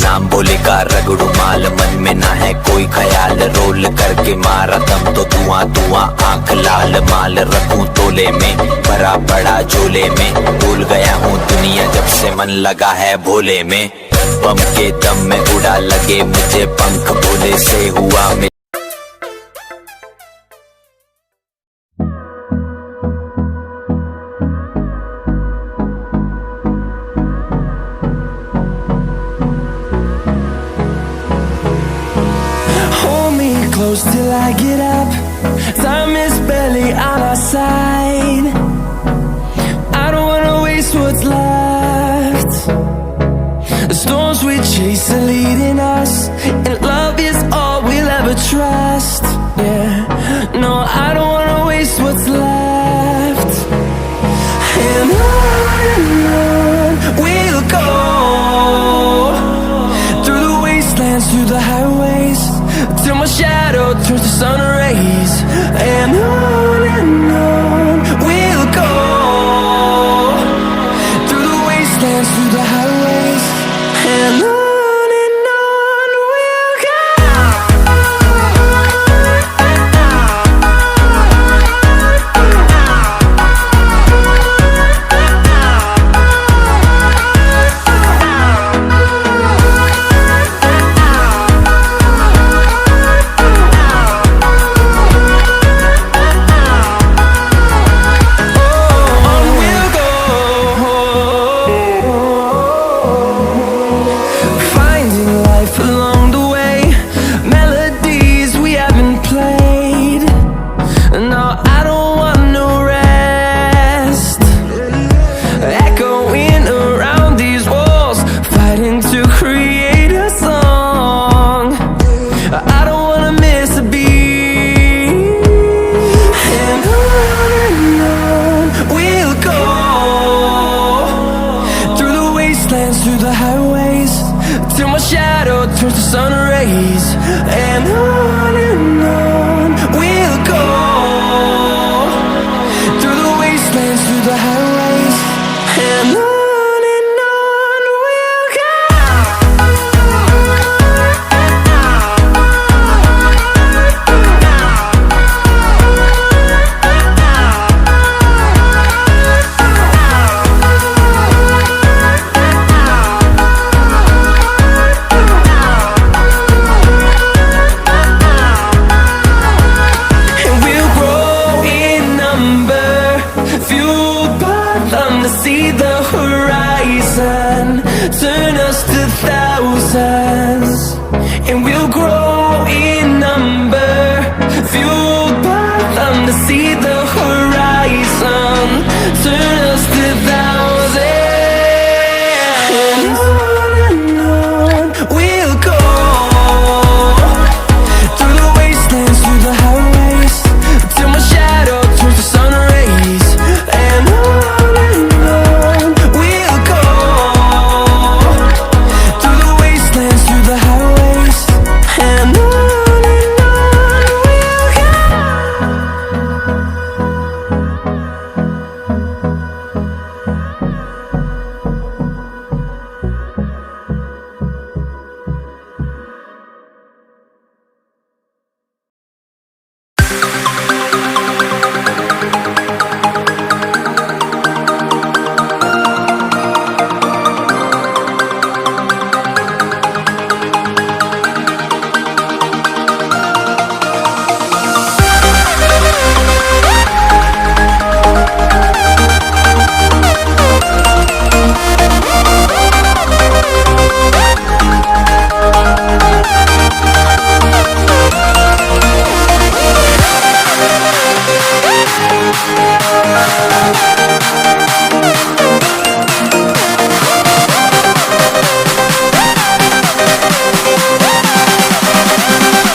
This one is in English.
नाम बोलेगा रगड़ू माल, मन में ना है कोई ख्याल, रोल करके मारा दम तो धुआं धुआं आंख लाल, माल रखूं तोले में भरा पड़ा झोले में, भूल गया हूँ दुनिया जब से मन लगा है भोले में, बम के दम में उड़ा लगे मुझे पंख भोले से हुआ में। Close till I get up, time is barely on our side. I don't wanna waste what's left. The storms we chase are leading us, and love is all we'll ever trust. Yeah, no, I don't wanna waste what's left. And on we'll go, through the wastelands, through the highways, till my shadow turns to sun rays. And on we'll go, through the wastelands, through the highways, and on we'll go. Through the highways, till my shadow turns to sun rays. And on we'll go, through the wastelands, through the highways, and on we'll go. See the horizon turn us to thousands, and we'll grow in number, fueled by them to see the